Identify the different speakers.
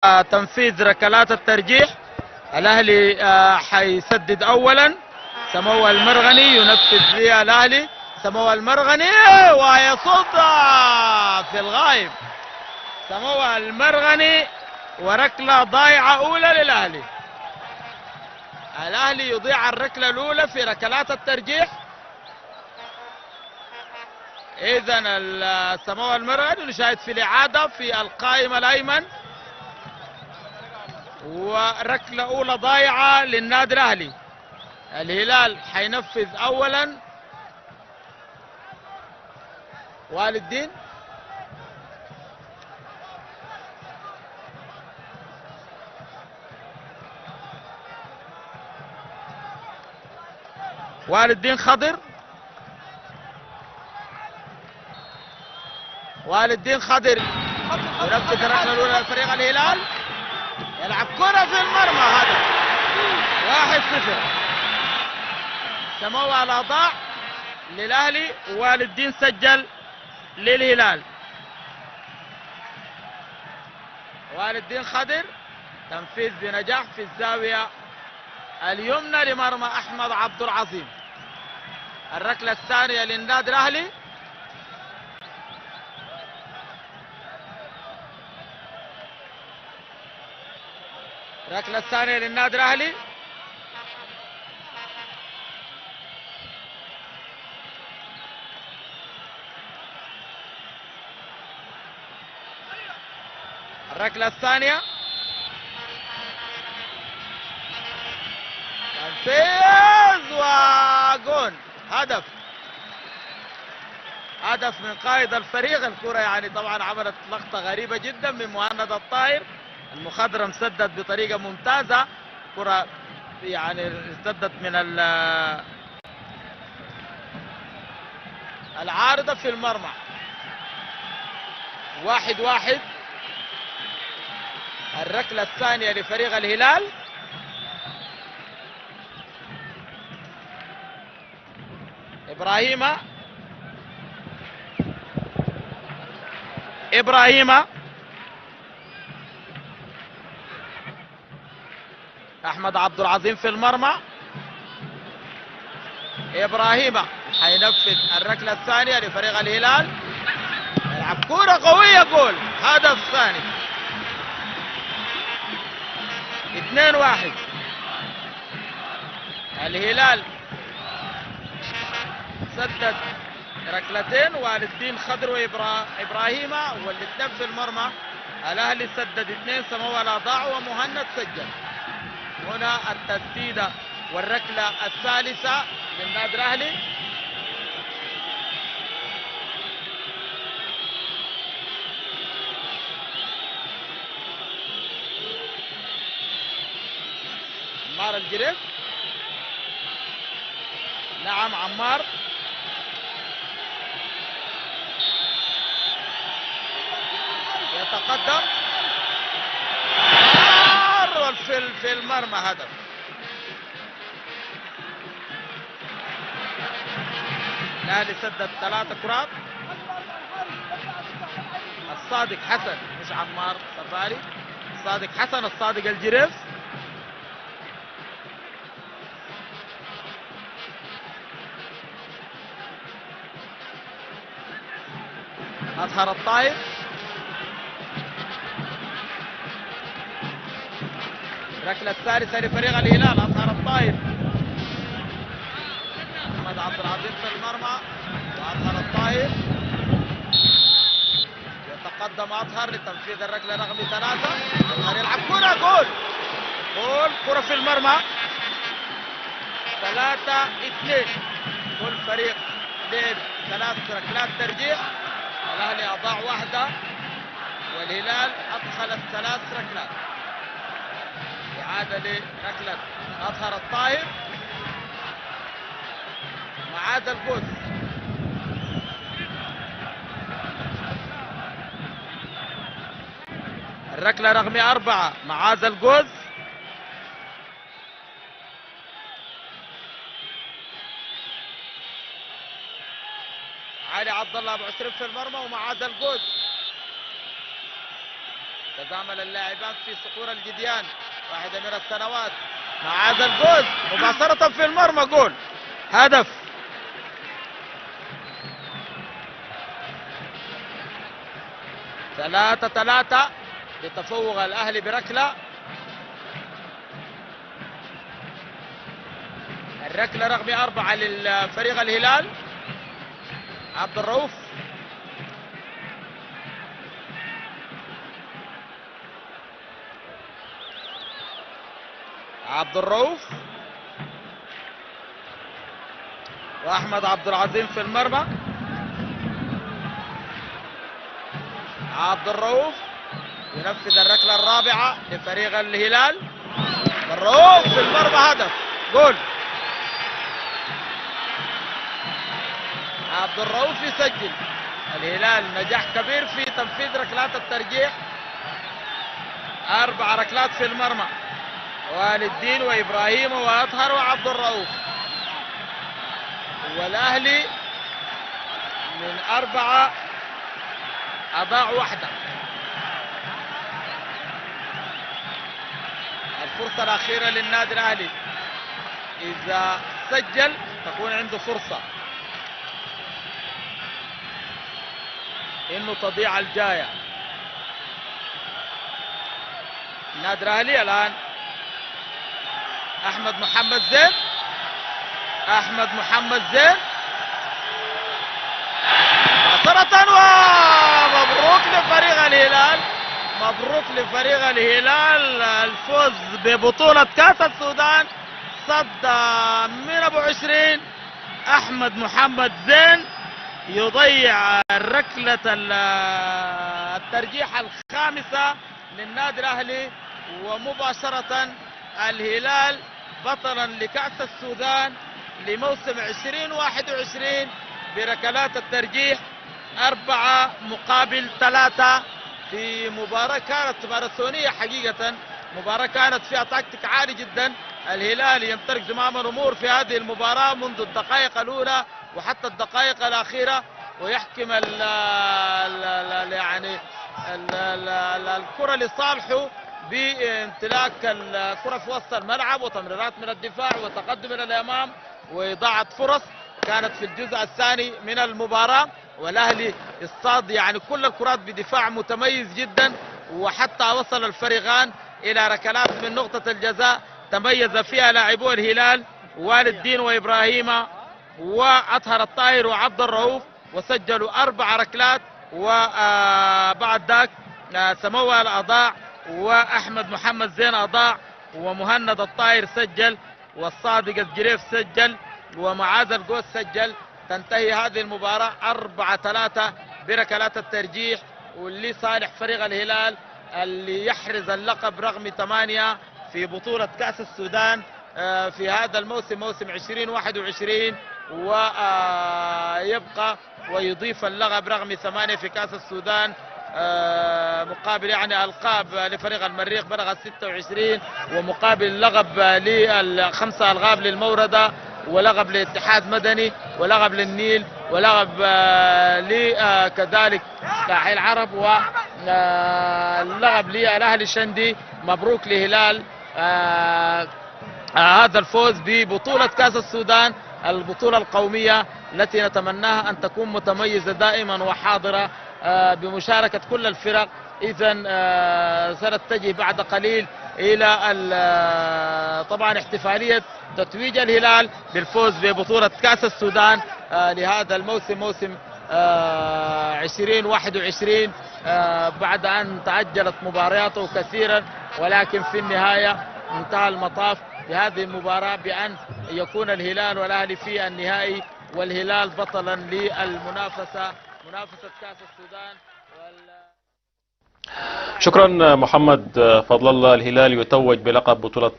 Speaker 1: تنفيذ ركلات الترجيح. الاهلي حيسدد اولا. سمو المرغني ينفذ للاهلي. سمو المرغني ويصد في الغايب. سمو المرغني وركله ضايعه اولى للاهلي. الاهلي يضيع الركله الاولى في ركلات الترجيح. اذا سمو المرغني نشاهد في الاعاده في القائمه الايمن، وركله اولى ضايعه للنادي الاهلي. الهلال حينفذ اولا. والد الدين والد الدين خضر. والد الدين خضر ينفذ الركله الاولى لفريق الهلال. يلعب كره في المرمى. هدف 1-0. سمو الاضاع للاهلي ووالد الدين سجل للهلال. والد الدين خضر تنفيذ بنجاح في الزاويه اليمنى لمرمى احمد عبد العظيم. الركله الثانيه للنادي الاهلي. الركله الثانيه للنادي الاهلي. الركله الثانيه تنفيذ وجون. هدف من قائد الفريق. الكره يعني طبعا عملت لقطه غريبه جدا من مهند الطاهر. المخضرم سدد بطريقه ممتازه. كره يعني ارتدت من العارضه في المرمى. 1-1. الركله الثانيه لفريق الهلال. ابراهيم احمد عبد العظيم في المرمى. ابراهيم حينفذ الركله الثانيه لفريق الهلال. يلعب كره قويه. جول. هدف ثاني. 2-1. الهلال سدد ركلتين. والد الدين خضر وابراهيم والاثنين في المرمى. الاهلي سدد 2. سمو الاضاع ومهند سجل. هنا التسديده والركله الثالثه للنادي الاهلي. عمار الجريف. نعم عمار. يتقدم في المرمى. هدف. الاهلي سدد 3 كرات. الصادق حسن مش عمار صفاري. الصادق حسن. الصادق الجريف. أطهر الطاهر. الركله الثالثه لفريق الهلال. أطهر الطاهر. احمد عبد العظيم في المرمى. وأطهر الطاهر يتقدم. أطهر لتنفيذ الركله رقم 3. أطهر يلعب كره. جول. كره في المرمى. 3-2. كل فريق لعب 3 ركلات ترجيح. الاهلي اضاع واحده والهلال ادخل ال3 ركلات. اعاده لركله اطهر الطاهر. معاذ القوس. الركله رقم 4 معاذ القوس. علي عبد الله ابو عسرين في المرمى ومعاذ القوس. تزامن اللاعبان في صقور الجديان، واحدة من السنوات مع هذا الجول مباشرة في المرمى، جول هدف. ثلاثة بتفوق الأهلي بركلة. الركلة رقم 4 للفريق الهلال. عبد الرؤوف واحمد عبد العظيم في المرمى. عبد الرؤوف ينفذ الركلة الرابعة لفريق الهلال. الرؤوف في المرمى، هدف، جول. عبد الرؤوف يسجل. الهلال نجاح كبير في تنفيذ ركلات الترجيح، 4 ركلات في المرمى، والد الدين وابراهيم واطهر وعبد الرؤوف. والاهلي من 4 اضاع واحدة. الفرصة الأخيرة للنادي الأهلي، إذا سجل تكون عنده فرصة إنه تضيع الجاية. النادي الأهلي الآن أحمد محمد زين. ومبروك لفريق الهلال، مبروك لفريق الهلال الفوز ببطولة كأس السودان. صد من ابو 20 احمد محمد زين يضيع ركلة الترجيح الخامسة للنادي الاهلي، ومباشرة الهلال بطلا لكأس السودان لموسم 2021 بركلات الترجيح 4-3 في مباراة كانت ماراثونية حقيقة، مباراة كانت فيها تكتيك عالي جدا. الهلال يمتلك زمام الأمور في هذه المباراة منذ الدقائق الأولى وحتى الدقائق الأخيرة، ويحكم الكرة لصالحه بامتلاك الكرة في وسط الملعب وتمريرات من الدفاع وتقدم إلى الأمام وإضاعة فرص كانت في الجزء الثاني من المباراة. والأهلي اصطاد كل الكرات بدفاع متميز جدا، وحتى وصل الفريقان إلى ركلات من نقطة الجزاء تميز فيها لاعبو الهلال والد الدين وإبراهيم وأطهر الطاهر وعبد الرؤوف، وسجلوا 4 ركلات. وبعد ذاك سموال أضاع، وأحمد محمد زين أضاع، ومهند الطاهر سجل، والصادق الجريف سجل، ومعاذ القوس سجل. تنتهي هذه المباراة 4-3 بركلات الترجيح، واللي صالح فريق الهلال اللي يحرز اللقب رقم 8 في بطولة كأس السودان في هذا الموسم، موسم 2021، ويبقى ويضيف اللقب رقم 8 في كأس السودان، مقابل ألقاب لفريق المريخ بلغت 26، ومقابل لقب ل5 ألقاب للموردة، ولقب لاتحاد مدني، ولقب للنيل، ولقب كذلك ساحل العرب، واللقب للأهلي الشندي. مبروك لهلال هذا الفوز ببطولة كأس السودان، البطولة القومية التي نتمناها أن تكون متميزة دائما وحاضرة بمشاركة كل الفرق. إذن سنتجه بعد قليل إلى طبعا احتفالية تتويج الهلال بالفوز ببطولة كأس السودان لهذا الموسم، موسم 2021، بعد أن تعجلت مبارياته كثيرا، ولكن في النهاية انتهى المطاف بهذه المباراة بأن يكون الهلال والأهلي في النهائي، والهلال بطلا للمنافسة، منافسة كأس السودان.
Speaker 2: شكرا محمد فضل الله. الهلال يتوج بلقب بطولة